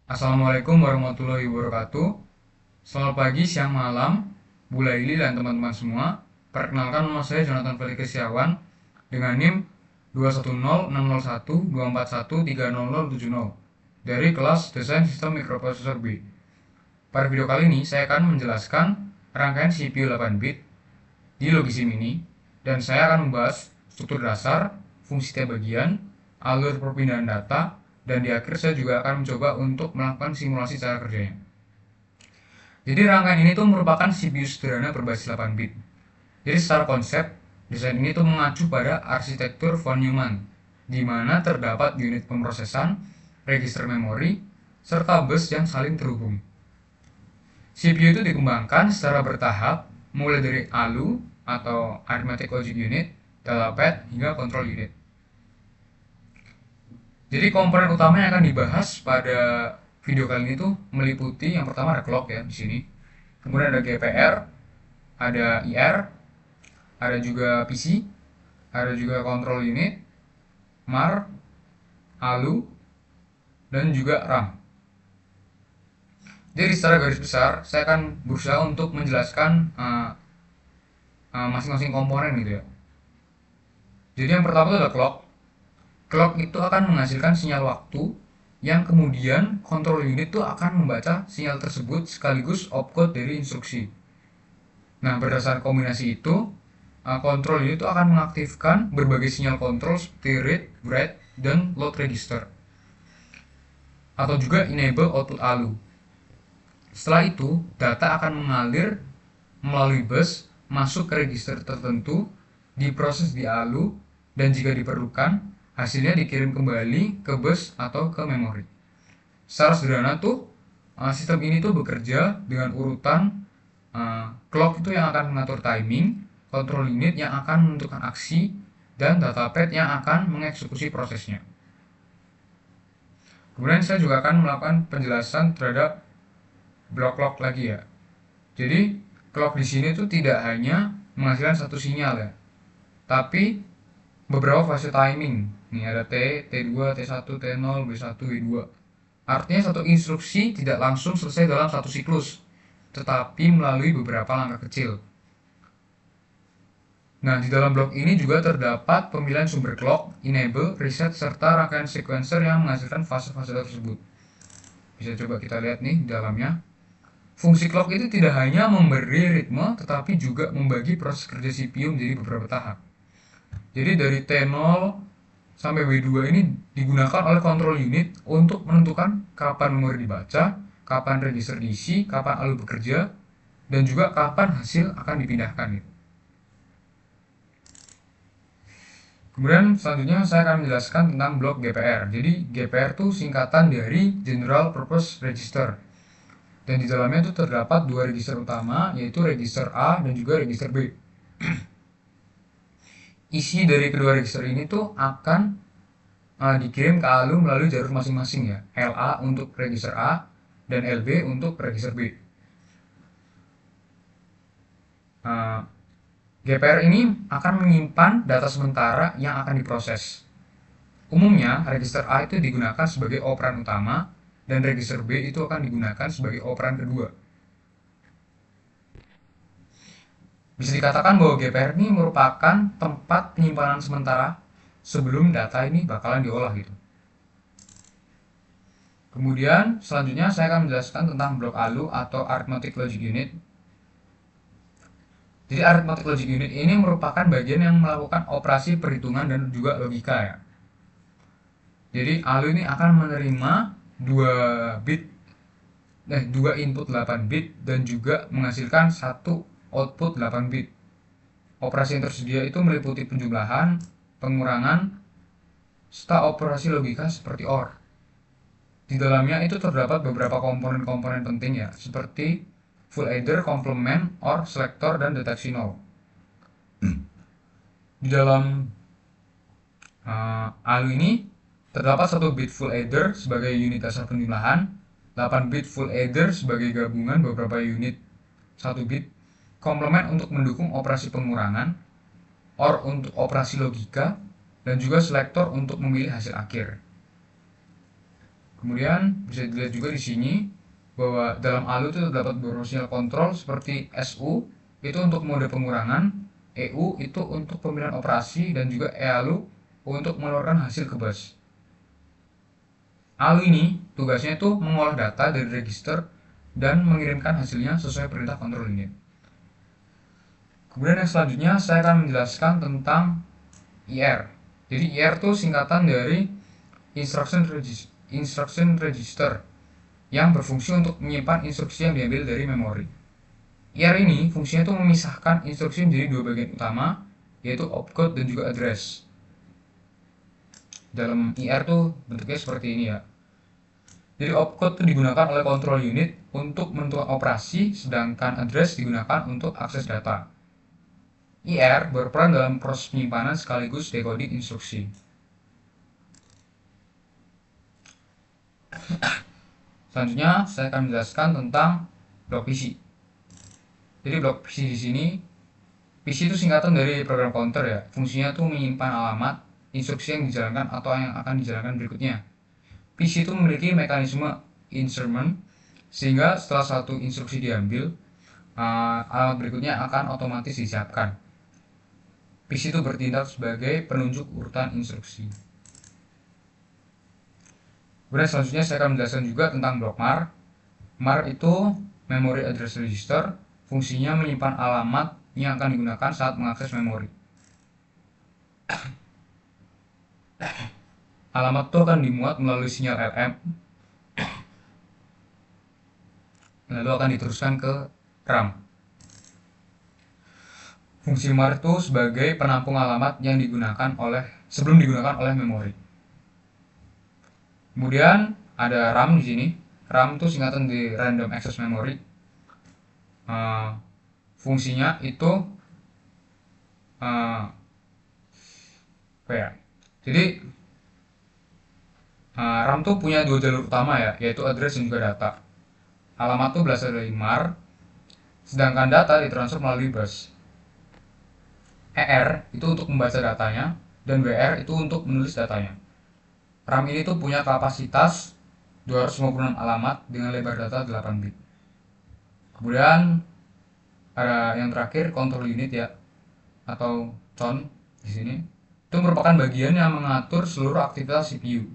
Assalamualaikum warahmatullahi wabarakatuh. Selamat pagi, siang, malam, Bu Laili dan teman-teman semua. Perkenalkan, nama saya Jonathan Felix Setiawan dengan NIM 2106012413070 dari kelas Desain Sistem Mikroprosesor B. Pada video kali ini, saya akan menjelaskan rangkaian CPU 8 bit di Logisim ini, dan saya akan membahas struktur dasar, fungsi tiap bagian, alur perpindahan data, dan di akhir saya juga akan mencoba untuk melakukan simulasi cara kerjanya. Jadi rangkaian ini tuh merupakan CPU sederhana berbasis 8 bit. Jadi secara konsep, desain ini tuh mengacu pada arsitektur von Neumann, di mana terdapat unit pemrosesan, register memori, serta bus yang saling terhubung. CPU itu dikembangkan secara bertahap, mulai dari ALU atau Arithmetic Logic Unit, datapad, hingga control unit. Jadi komponen utama yang akan dibahas pada video kali ini tuh meliputi yang pertama ada clock ya di sini. Kemudian ada GPR, ada IR, ada juga PC, ada juga control unit, MAR, ALU, dan juga RAM. Jadi secara garis besar saya akan berusaha untuk menjelaskan masing-masing komponen gitu ya. Jadi yang pertama itu ada clock. Clock itu akan menghasilkan sinyal waktu yang kemudian control unit itu akan membaca sinyal tersebut sekaligus opcode dari instruksi. Nah, berdasarkan kombinasi itu, control unit itu akan mengaktifkan berbagai sinyal kontrol seperti read, write, dan load register. Atau juga enable output ALU. Setelah itu, data akan mengalir melalui bus masuk ke register tertentu, diproses di ALU, dan jika diperlukan, hasilnya dikirim kembali ke bus atau ke memori. Secara sederhana tuh, sistem ini tuh bekerja dengan urutan clock itu yang akan mengatur timing, control unit yang akan menentukan aksi, dan datapad yang akan mengeksekusi prosesnya. Kemudian saya juga akan melakukan penjelasan terhadap blok clock lagi ya. Jadi clock di sini tuh tidak hanya menghasilkan satu sinyal ya, tapi beberapa fase timing. Nih ada T, T2, T1, T0, B1, B2. Artinya satu instruksi tidak langsung selesai dalam satu siklus, tetapi melalui beberapa langkah kecil. Nah, di dalam blok ini juga terdapat pemilihan sumber clock, enable, reset, serta rangkaian sequencer yang menghasilkan fase-fase tersebut. Bisa coba kita lihat nih di dalamnya. Fungsi clock itu tidak hanya memberi ritme, tetapi juga membagi proses kerja CPU menjadi beberapa tahap. Jadi dari T0 sampai W2 ini digunakan oleh control unit untuk menentukan kapan memori dibaca, kapan register diisi, kapan ALU bekerja, dan juga kapan hasil akan dipindahkan. Kemudian selanjutnya saya akan menjelaskan tentang blok GPR. Jadi GPR itu singkatan dari General Purpose Register. Dan di dalamnya itu terdapat dua register utama, yaitu register A dan juga register B. Isi dari kedua register ini tuh akan dikirim ke ALU melalui jalur masing-masing ya. LA untuk register A dan LB untuk register B. GPR ini akan menyimpan data sementara yang akan diproses. Umumnya register A itu digunakan sebagai operan utama dan register B itu akan digunakan sebagai operan kedua. Bisa dikatakan bahwa GPR ini merupakan tempat penyimpanan sementara sebelum data ini bakalan diolah gitu. Kemudian selanjutnya saya akan menjelaskan tentang blok ALU atau Arithmetic Logic Unit. Jadi Arithmetic Logic Unit ini merupakan bagian yang melakukan operasi perhitungan dan juga logika ya. Jadi ALU ini akan menerima 2 input 8 bit dan juga menghasilkan satu output 8 bit. Operasi yang tersedia itu meliputi penjumlahan, pengurangan, serta operasi logika seperti OR. Di dalamnya itu terdapat beberapa komponen-komponen penting ya, seperti full adder, complement, OR, selector, dan deteksi nol. Di dalam ALU ini terdapat 1 bit full adder sebagai unit dasar penjumlahan, 8 bit full adder sebagai gabungan beberapa unit 1 bit, komplement untuk mendukung operasi pengurangan, OR untuk operasi logika, dan juga selector untuk memilih hasil akhir. Kemudian bisa dilihat juga di sini bahwa dalam ALU itu terdapat beberapa sinyal kontrol seperti SU itu untuk mode pengurangan, EU itu untuk pemilihan operasi, dan juga EALU untuk mengeluarkan hasil ke bus. ALU ini tugasnya itu mengolah data dari register dan mengirimkan hasilnya sesuai perintah kontrol unit. Kemudian yang selanjutnya saya akan menjelaskan tentang IR. Jadi IR itu singkatan dari Instruction Register yang berfungsi untuk menyimpan instruksi yang diambil dari memori. IR ini fungsinya itu memisahkan instruksi menjadi dua bagian utama, yaitu opcode dan juga address. Dalam IR tuh bentuknya seperti ini ya. Jadi opcode itu digunakan oleh control unit untuk menentukan operasi, sedangkan address digunakan untuk akses data. IR berperan dalam proses penyimpanan sekaligus decoding instruksi. Selanjutnya saya akan menjelaskan tentang blok PC. Jadi blok PC di sini, PC itu singkatan dari program counter ya. Fungsinya tuh menyimpan alamat, instruksi yang dijalankan atau yang akan dijalankan berikutnya. PC itu memiliki mekanisme insertion sehingga setelah satu instruksi diambil, alamat berikutnya akan otomatis disiapkan. PC itu bertindak sebagai penunjuk urutan instruksi. Kemudian selanjutnya saya akan menjelaskan juga tentang blok MAR. MAR itu Memory Address Register, fungsinya menyimpan alamat yang akan digunakan saat mengakses memori. Alamat itu akan dimuat melalui sinyal LM, lalu akan diteruskan ke RAM. Fungsi MAR itu sebagai penampung alamat yang sebelum digunakan oleh memori. Kemudian ada RAM di sini. RAM itu singkatan di Random Access Memory. Fungsinya itu Jadi RAM tuh punya dua jalur utama ya, yaitu address dan juga data. Alamat tuh berasal dari MAR, sedangkan data ditransfer melalui bus. ER itu untuk membaca datanya, dan WR itu untuk menulis datanya. RAM ini tuh punya kapasitas 256 alamat dengan lebar data 8 bit. Kemudian ada yang terakhir control unit ya, atau CON di sini. Itu merupakan bagian yang mengatur seluruh aktivitas CPU.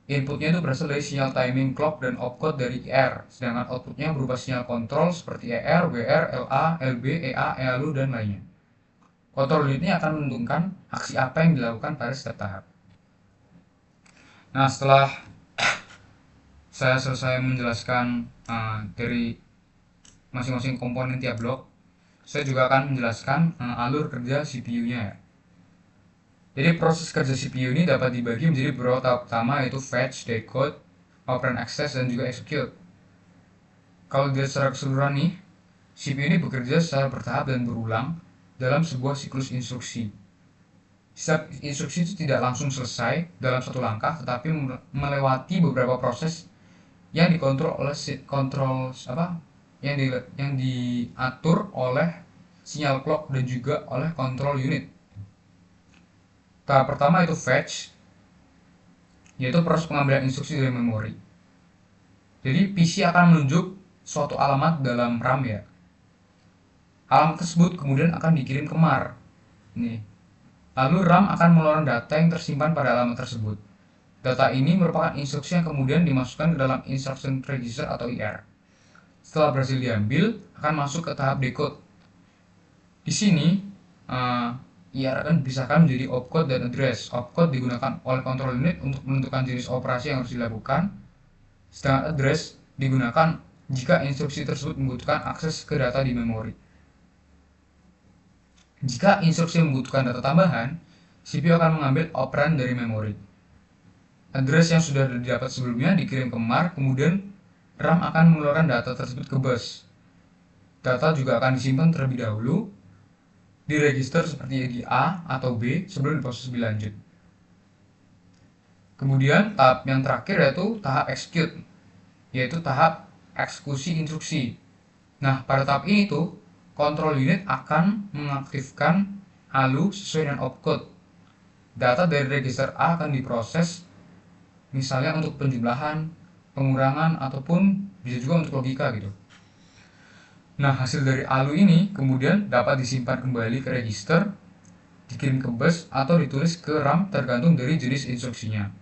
Inputnya itu berasal dari sinyal timing clock dan opcode dari IR, sedangkan outputnya berupa sinyal kontrol seperti ER, WR, LA, LB, EA, EALU, dan lainnya. Control unit ini akan menentukan aksi apa yang dilakukan pada setiap tahap. Nah, setelah saya selesai menjelaskan dari masing-masing komponen tiap blok, saya juga akan menjelaskan alur kerja CPU-nya ya. Jadi proses kerja CPU ini dapat dibagi menjadi beberapa tahap utama, yaitu fetch, decode, operand access, dan juga execute. Kalau dilihat secara keseluruhan nih, CPU ini bekerja secara bertahap dan berulang dalam sebuah siklus instruksi. Setiap instruksi itu tidak langsung selesai dalam satu langkah, tetapi melewati beberapa proses yang dikontrol oleh yang diatur oleh sinyal clock dan juga oleh control unit. Tahap pertama itu fetch, yaitu proses pengambilan instruksi dari memori. Jadi PC akan menunjuk suatu alamat dalam RAM ya. Alamat tersebut kemudian akan dikirim ke MAR. Nih. Lalu RAM akan mengeluarkan data yang tersimpan pada alamat tersebut. Data ini merupakan instruksi yang kemudian dimasukkan ke dalam Instruction Register atau IR. Setelah berhasil diambil, akan masuk ke tahap decode. Di sini, IR akan dipisahkan menjadi opcode dan address. Opcode digunakan oleh control unit untuk menentukan jenis operasi yang harus dilakukan, sedangkan address digunakan jika instruksi tersebut membutuhkan akses ke data di memori. Jika instruksi membutuhkan data tambahan, CPU akan mengambil operan dari memori. Address yang sudah didapat sebelumnya dikirim ke MAR, kemudian RAM akan mengeluarkan data tersebut ke bus. Data juga akan disimpan terlebih dahulu di register seperti di A atau B sebelum diproses lebih lanjut. Kemudian tahap yang terakhir yaitu tahap execute, yaitu tahap eksekusi instruksi. Nah, pada tahap ini tuh control unit akan mengaktifkan ALU sesuai dengan opcode. Data dari register A akan diproses misalnya untuk penjumlahan, pengurangan, ataupun bisa juga untuk logika gitu. Nah, hasil dari ALU ini kemudian dapat disimpan kembali ke register, dikirim ke bus, atau ditulis ke RAM tergantung dari jenis instruksinya.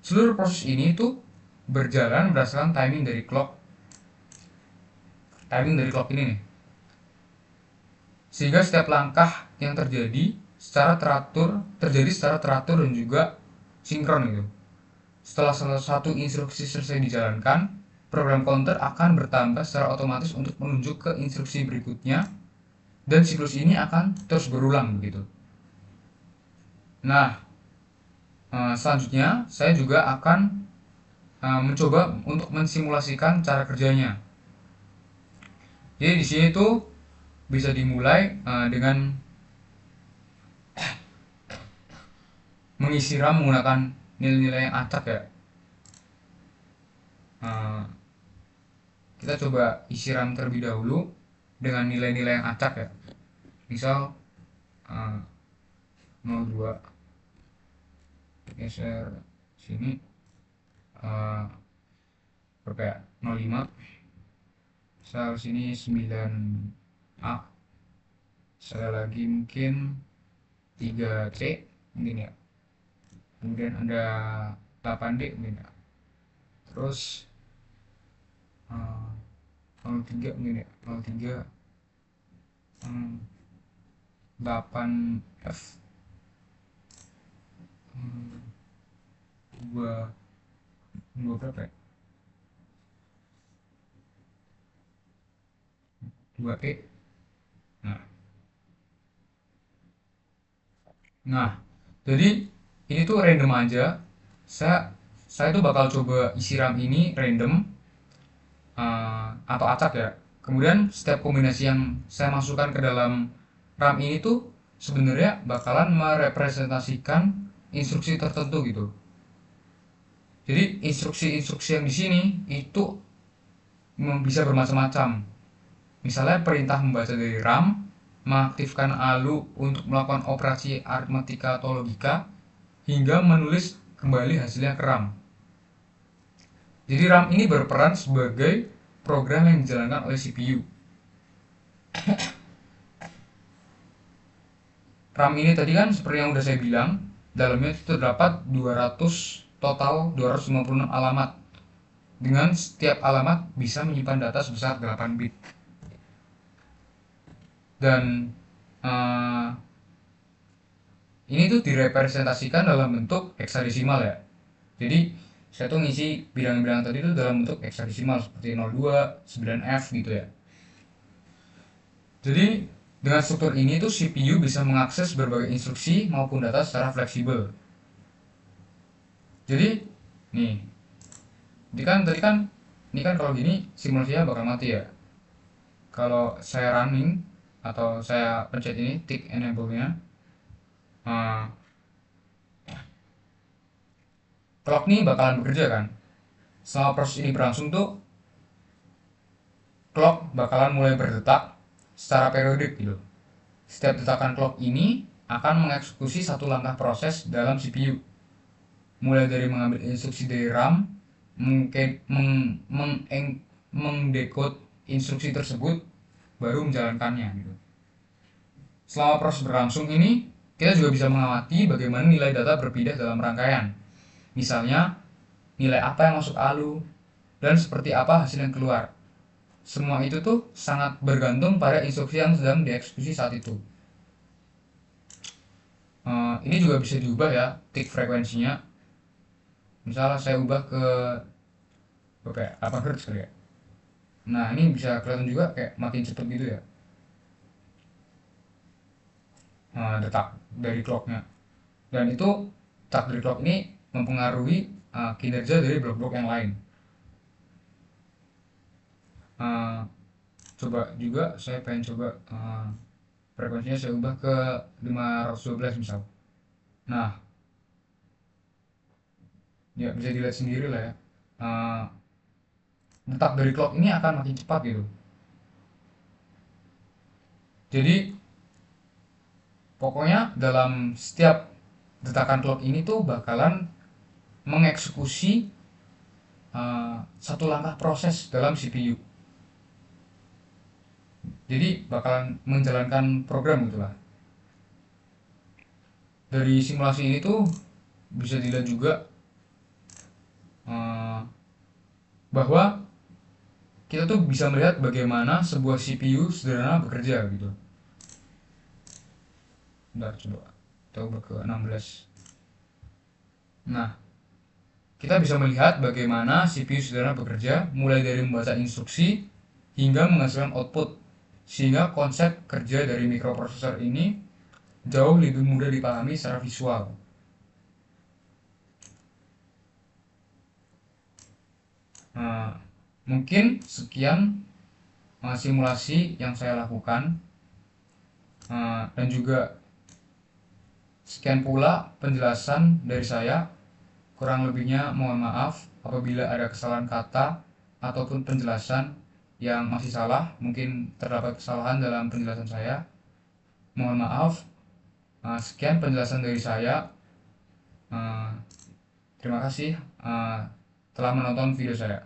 Seluruh proses ini itu berjalan berdasarkan timing dari clock ini nih. Sehingga setiap langkah yang terjadi secara teratur dan juga sinkron gitu. Setelah salah satu instruksi selesai dijalankan, program counter akan bertambah secara otomatis untuk menunjuk ke instruksi berikutnya, dan siklus ini akan terus berulang begitu. Nah, selanjutnya saya juga akan mencoba untuk mensimulasikan cara kerjanya. Jadi di sini tuh bisa dimulai dengan mengisi RAM menggunakan nilai-nilai yang acak ya. Kita coba isi RAM terlebih dahulu dengan nilai-nilai yang acak ya. Misal 02, geser sini berapa ya, 05, misal sini 9A, saya lagi mungkin 3C mungkin ya, kemudian ada 8D mungkin ya, terus 03 mungkin ya, 03, 8F, 2 berapa ya, 2E. Nah, jadi ini tuh random aja. Saya tuh bakal coba isi RAM ini random atau acak ya. Kemudian setiap kombinasi yang saya masukkan ke dalam RAM ini tuh sebenarnya bakalan merepresentasikan instruksi tertentu gitu. Jadi instruksi-instruksi yang di sini itu bisa bermacam-macam. Misalnya perintah membaca dari RAM, mengaktifkan ALU untuk melakukan operasi aritmatika atau logika, hingga menulis kembali hasilnya ke RAM. Jadi RAM ini berperan sebagai program yang dijalankan oleh CPU. RAM ini tadi kan seperti yang udah saya bilang, dalamnya itu terdapat 256 alamat. Dengan setiap alamat bisa menyimpan data sebesar 8 bit. Dan ini tuh direpresentasikan dalam bentuk heksadesimal ya. Jadi saya tuh ngisi bilangan-bilangan tadi tuh dalam bentuk heksadesimal seperti 02, 9F gitu ya. Jadi dengan struktur ini tuh CPU bisa mengakses berbagai instruksi maupun data secara fleksibel. Jadi nih, ini kan kalau gini simulasinya bakal mati ya. Kalau saya running atau saya pencet ini tick enable-nya, clock nih bakalan bekerja kan. Selama proses ini berlangsung tuh clock bakalan mulai berdetak secara periodik gitu. Setiap detakan clock ini akan mengeksekusi satu langkah proses dalam CPU, mulai dari mengambil instruksi dari RAM, mengdekode instruksi tersebut, baru menjalankannya gitu. Selama proses berlangsung ini, kita juga bisa mengamati bagaimana nilai data berpindah dalam rangkaian. Misalnya, nilai apa yang masuk ALU, dan seperti apa hasil yang keluar. Semua itu tuh sangat bergantung pada instruksi yang sedang dieksekusi saat itu. Ini juga bisa diubah ya, tick frekuensinya. Misalnya saya ubah ke 8 Hz kali ya. Nah, ini bisa kelihatan juga kayak makin cepet gitu ya, detak dari clocknya. Dan itu detak dari clock ini mempengaruhi kinerja dari blok-blok yang lain. Coba juga saya pengen coba frekuensinya saya ubah ke 512 misal. Nah, ya bisa dilihat sendiri lah ya, detak dari clock ini akan makin cepat gitu. Jadi pokoknya dalam setiap detakan clock ini tuh bakalan mengeksekusi satu langkah proses dalam CPU. Jadi bakalan menjalankan program gitulah. Dari simulasi ini tuh bisa dilihat juga bahwa kita tuh bisa melihat bagaimana sebuah CPU sederhana bekerja gitu. Bentar, coba ke 16. Nah, kita bisa melihat bagaimana CPU sederhana bekerja mulai dari membaca instruksi hingga menghasilkan output, sehingga konsep kerja dari mikroprosesor ini jauh lebih mudah dipahami secara visual. Mungkin sekian simulasi yang saya lakukan, dan juga sekian pula penjelasan dari saya. Kurang lebihnya mohon maaf apabila ada kesalahan kata ataupun penjelasan yang masih salah, mungkin terdapat kesalahan dalam penjelasan saya. Mohon maaf. Sekian penjelasan dari saya. Terima kasih telah menonton video saya.